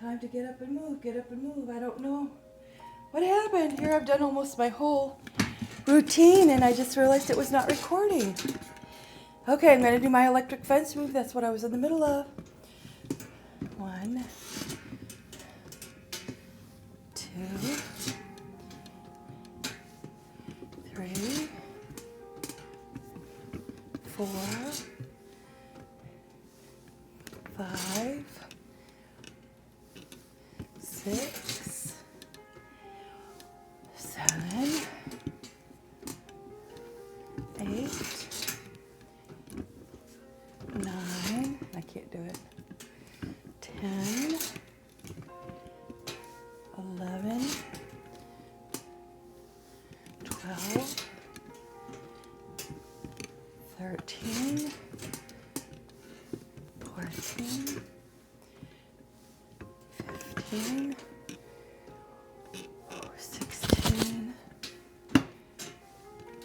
Time to get up and move, get up and move. I don't know what happened. Here I've done almost my whole routine and I just realized it was not recording. Okay, I'm going to do my electric fence move. That's what I was in the middle of. 1, 2, 3, 4, 5, 6, 7, 8, 9, I can't do it, 10, 11, 12, 13, 14, 15, 16,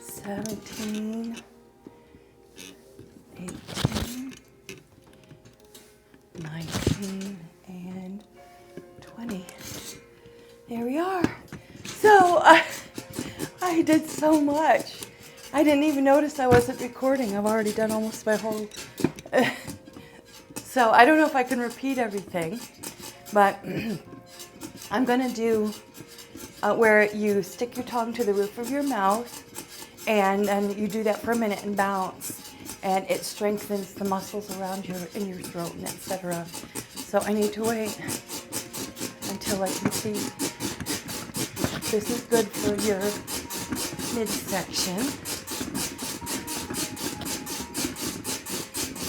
17, 18, 19, and 20. There we are. So I did so much. I didn't even notice I wasn't recording. I've already done almost my whole... So I don't know if I can repeat everything, but I'm going to do where you stick your tongue to the roof of your mouth, and then you do that for a minute and bounce, and it strengthens the muscles around in your throat and etc. So I need to wait until I can see. This is good for your midsection.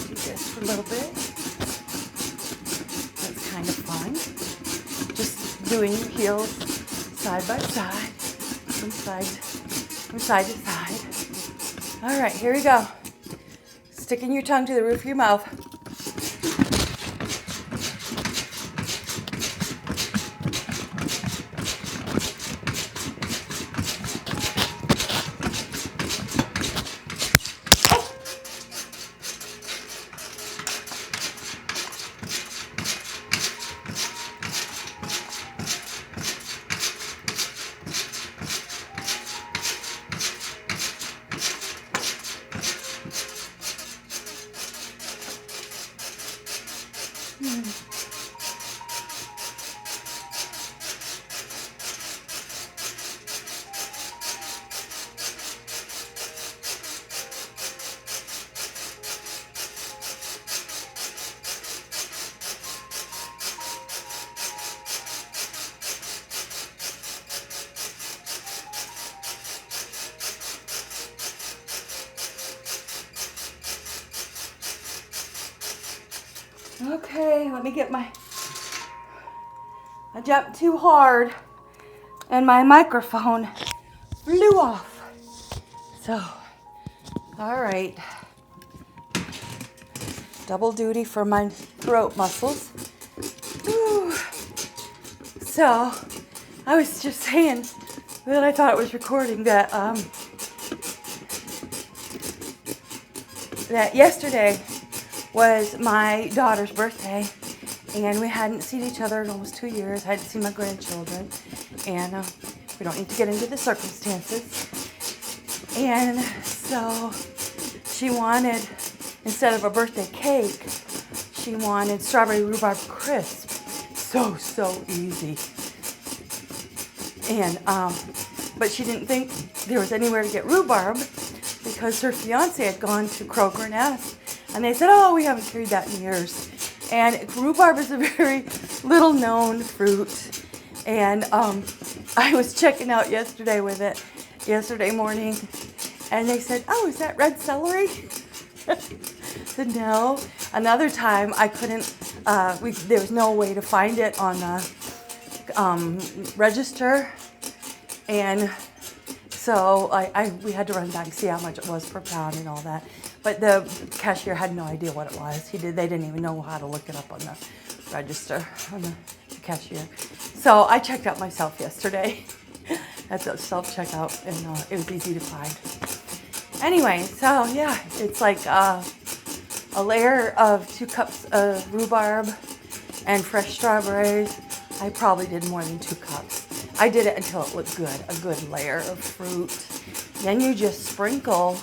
Do this for a little bit. That's kind of fun. Just doing your heels side by side, from side to side. All right, here we go. Sticking your tongue to the roof of your mouth. Okay, let me get I jumped too hard and my microphone flew off. So, all right. Double duty for my throat muscles. Whew. So, I was just saying that I thought it was recording that that yesterday was my daughter's birthday, and we hadn't seen each other in almost 2 years. I hadn't seen my grandchildren, and we don't need to get into the circumstances. And so she wanted, instead of a birthday cake, she wanted strawberry rhubarb crisp. So easy. And but she didn't think there was anywhere to get rhubarb because her fiance had gone to Kroger and asked. And they said, oh, we haven't carried that in years. And rhubarb is a very little known fruit. And I was checking out yesterday morning. And they said, oh, is that red celery? I said, no. Another time I couldn't, there was no way to find it on the register. And so we had to run back and see how much it was per pound and all that. But the cashier had no idea what it was. They didn't even know how to look it up on the register, on the cashier. So I checked out myself yesterday at the self-checkout, and it was easy to find. Anyway, so yeah, it's like a layer of 2 cups of rhubarb And fresh strawberries, I probably did more than 2 cups. I did it until it looked good, a good layer of fruit. Then you just sprinkle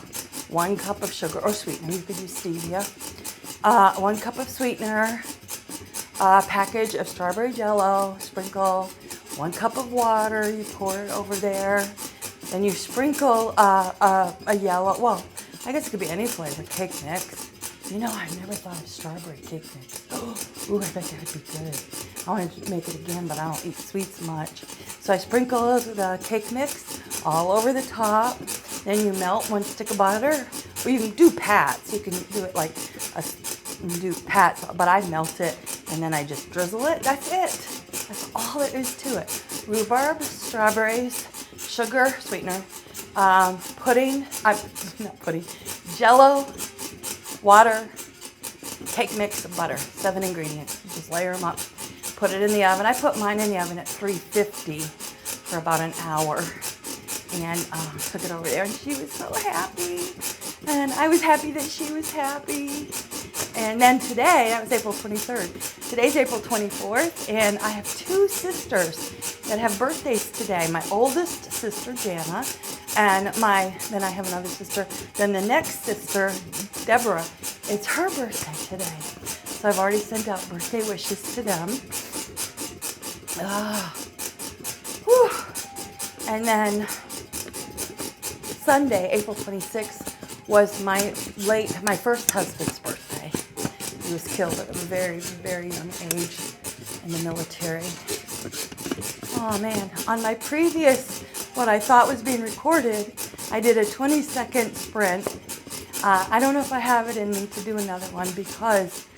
1 cup of sugar or sweetener. You could use stevia. 1 cup of sweetener, a package of strawberry jello, sprinkle 1 cup of water, you pour it over there. Then you sprinkle a yellow, well, I guess it could be any flavor, cake mix. You know, I've never thought of strawberry cake mix. Ooh, I bet that would be good. I want to make it again, but I don't eat sweets much. So I sprinkle the cake mix all over the top. Then you melt 1 stick of butter. Or you can do pats. You can do it like you can do pats, but I melt it and then I just drizzle it. That's it. That's all there is to it. Rhubarb, strawberries, sugar, sweetener, pudding, not pudding, jello, water, cake mix, butter, 7 ingredients. You just layer them up, put it in the oven. I put mine in the oven at 350 for about an hour and took it over there and she was so happy. And I was happy that she was happy. And then today, that was April 23rd. Today's April 24th, and I have 2 sisters that have birthdays today. My oldest sister, Jana, and then I have another sister. Then the next sister, Deborah, it's her birthday today. So I've already sent out birthday wishes to them. And then Sunday, April 26th, was my first husband's birthday. He was killed at a very, very young age in the military. Oh man, on my previous, what I thought was being recorded, I did a 20-second sprint. I don't know if I have it in me to do another one because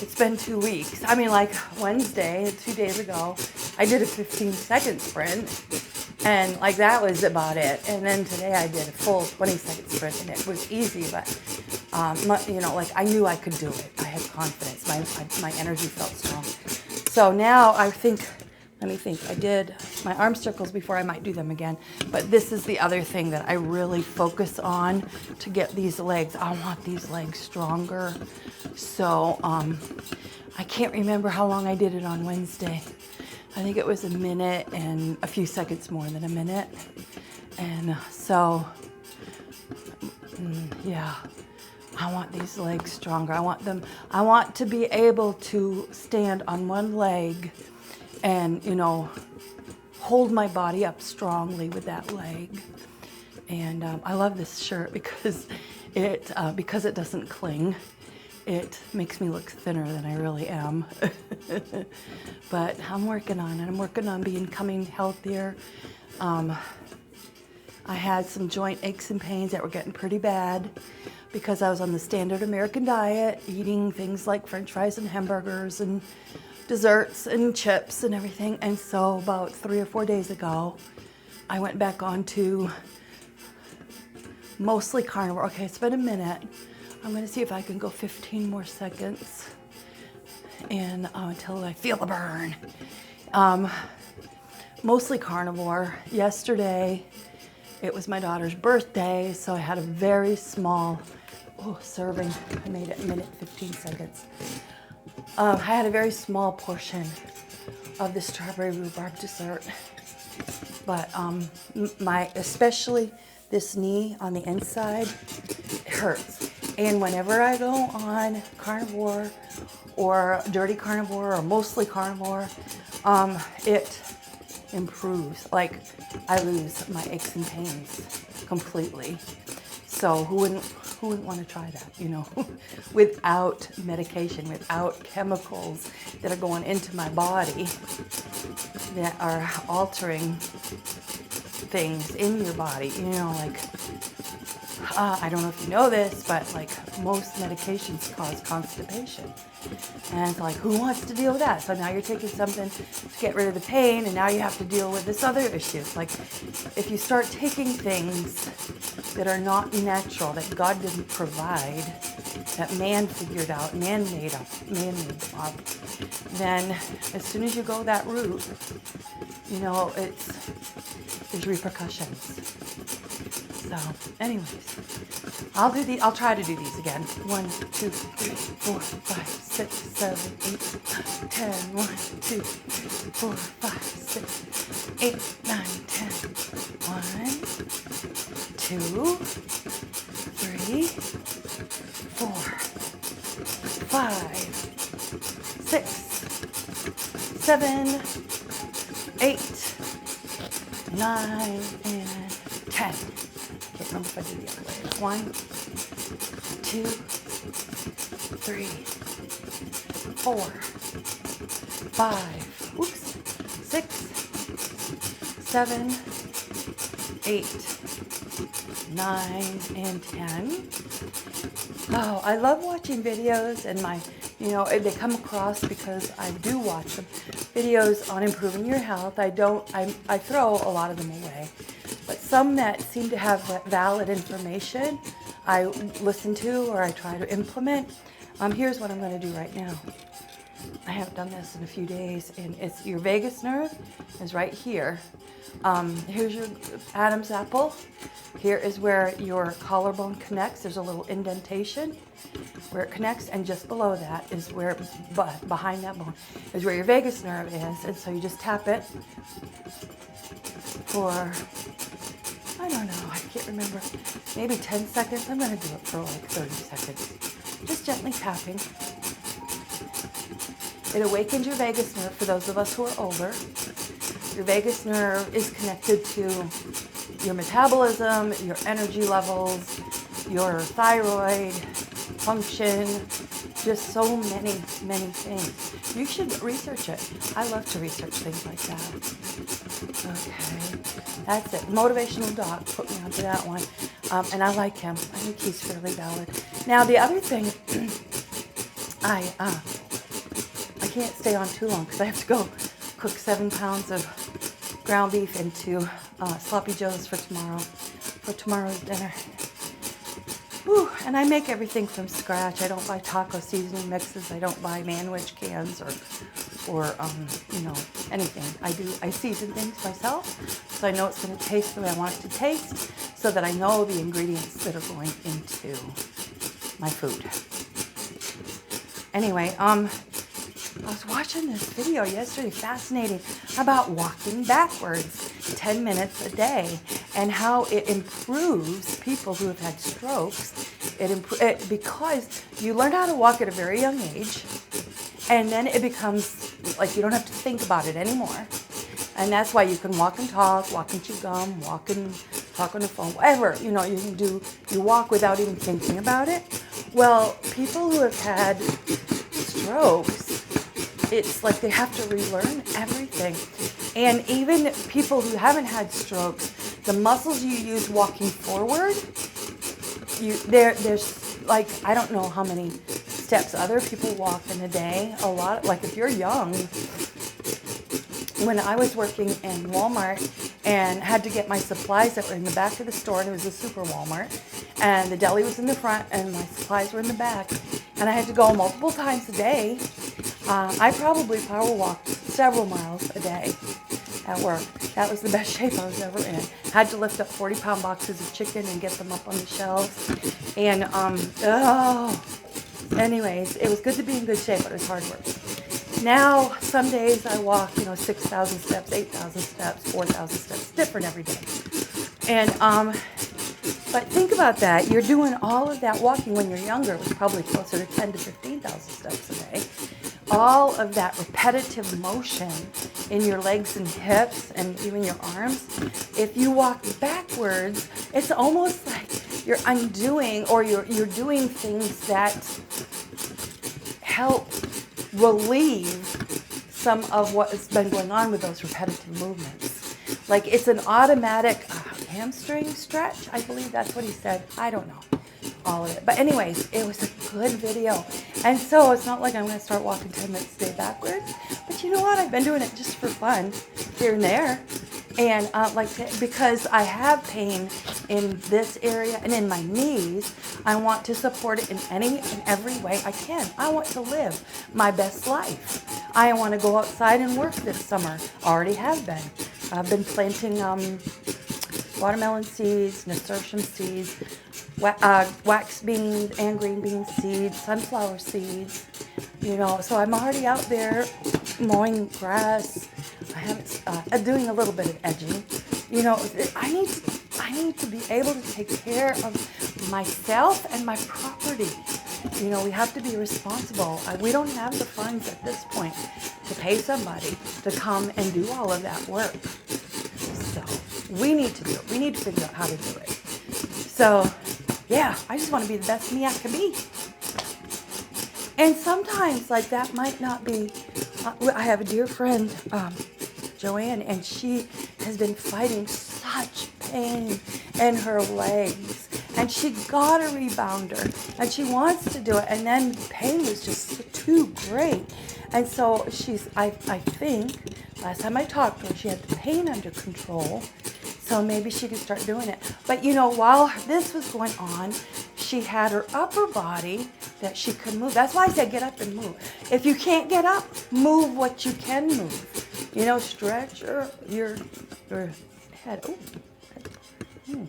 it's been 2 weeks. I mean, like Wednesday, 2 days ago, I did a 15-second sprint. And like that was about it. And then today I did a full 20-second sprint and it was easy, but you know, like I knew I could do it. I had confidence. My energy felt strong. So now I think, let me think, I did my arm circles before. I might do them again. But this is the other thing that I really focus on to get these legs. I want these legs stronger. So I can't remember how long I did it on Wednesday. I think it was a minute and a few seconds more than a minute. And so, yeah, I want these legs stronger. I want to be able to stand on one leg and, you know, hold my body up strongly with that leg. And I love this shirt because it doesn't cling. It makes me look thinner than I really am. But I'm working on it. I'm working on becoming healthier. I had some joint aches and pains that were getting pretty bad because I was on the standard American diet, eating things like French fries and hamburgers and desserts and chips and everything. And so about 3 or 4 days ago, I went back on to mostly carnivore. Okay, it's been a minute. I'm going to see if I can go 15 more seconds and until I feel the burn. Mostly carnivore. Yesterday, it was my daughter's birthday, so I had a very small serving. I made it a minute, 15 seconds. I had a very small portion of the strawberry rhubarb dessert. But especially this knee on the inside, it hurts. And whenever I go on carnivore or dirty carnivore or mostly carnivore, it improves. Like I lose my aches and pains completely. So who wouldn't want to try that, you know, without medication, without chemicals that are going into my body that are altering things in your body, you know, like I don't know if you know this, but like most medications cause constipation. And it's like, who wants to deal with that? So now you're taking something to get rid of the pain, and now you have to deal with this other issue. It's like, if you start taking things that are not natural, that God didn't provide, that man figured out, man made up, then as soon as you go that route, you know, there's repercussions. So, anyways, I'll try to do these again. 1, 2, 3, 4, 5, 6, 7, 8, 10. 1, 2, 3, 4, 5, 6, 8, 9, 10. 1, 2, 3, 4, 5, 6, 7, 8, 9, and 10. Can't remember if I did the other way. 1, 2, 3, 4, 5, whoops, 6, 7, 8, 9, and 10. Oh, I love watching videos, and they come across because I do watch them. Videos on improving your health. I throw a lot of them away. But some that seem to have valid information, I listen to or I try to implement. Here's what I'm going to do right now. I haven't done this in a few days, and it's your vagus nerve is right here. Here's your Adam's apple. Here is where your collarbone connects. There's a little indentation where it connects, and just below that is where, behind that bone, is where your vagus nerve is. And so you just tap it for, I don't know, I can't remember, maybe 10 seconds. I'm going to do it for like 30 seconds. Just gently tapping. It awakens your vagus nerve for those of us who are older. Your vagus nerve is connected to your metabolism, your energy levels, your thyroid function, just so many things. You should research it. I love to research things like that. Okay, that's it. Motivational Doc put me onto that one, and I like him. I think he's fairly valid. Now the other thing, I can't stay on too long because I have to go cook 7 pounds of ground beef into Sloppy Joe's for tomorrow's dinner. Whew, and I make everything from scratch. I don't buy taco seasoning mixes. I don't buy manwich cans or anything. I season things myself, so I know it's going to taste the way I want it to taste, so that I know the ingredients that are going into my food. Anyway, I was watching this video yesterday, fascinating, about walking backwards 10 minutes a day and how it improves people who have had strokes. Because you learn how to walk at a very young age, and then it becomes like you don't have to think about it anymore. And that's why you can walk and talk, walk and chew gum, walk and talk on the phone, whatever, you can do. You walk without even thinking about it. Well, people who have had strokes, it's like they have to relearn everything. And even people who haven't had strokes, the muscles you use walking forward, there's like, I don't know how many steps other people walk in a day. A lot, like if you're young. When I was working in Walmart and had to get my supplies that were in the back of the store, and it was a super Walmart, and the deli was in the front and my supplies were in the back, and I had to go multiple times a day, I probably power walked several miles a day at work. That was the best shape I was ever in. Had to lift up 40-pound boxes of chicken and get them up on the shelves. And, anyways, it was good to be in good shape, but it was hard work. Now, some days I walk, 6,000 steps, 8,000 steps, 4,000 steps, different every day. And, but think about that. You're doing all of that walking when you're younger. It was probably closer to 10 to 15,000 steps a day. All of that repetitive motion in your legs and hips and even your arms. If you walk backwards, it's almost like you're undoing, or you're doing things that help relieve some of what has been going on with those repetitive movements. Like it's an automatic hamstring stretch. I believe that's what he said. I don't know all of it. But anyways, it was a good video. And so it's not like I'm going to start walking 10 minutes a day backwards. But you know what? I've been doing it just for fun here and there. And because I have pain in this area and in my knees, I want to support it in any and every way I can. I want to live my best life. I want to go outside and work this summer. Already have been. I've been planting watermelon seeds, nasturtium seeds, wax beans and green bean seeds, sunflower seeds. You know, so I'm already out there mowing grass. I haven't doing a little bit of edging. You know, I need to be able to take care of myself and my property. You know, we have to be responsible. We don't have the funds at this point to pay somebody to come and do all of that work. So we need to do it. We need to figure out how to do it. So, yeah, I just want to be the best me I can be. And sometimes, like, that might not be. I have a dear friend, Joanne, and she has been fighting such pain in her legs. And she got a rebounder, and she wants to do it, and then the pain was just too great. And so I think, last time I talked to her, she had the pain under control, so maybe she could start doing it. But you know, while this was going on, she had her upper body that she could move. That's why I said get up and move. If you can't get up, move what you can move. You know, stretch your head. Ooh.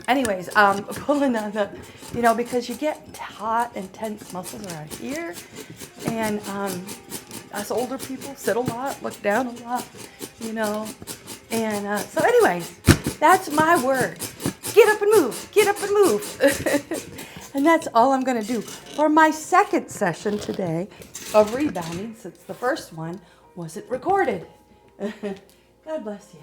Anyways, pulling on the, you know, because you get hot and tense muscles around here, and us older people sit a lot, look down a lot, you know, and so anyways, that's my word. Get up and move. Get up and move. And that's all I'm going to do for my second session today of rebounding, since the first one wasn't recorded. God bless you.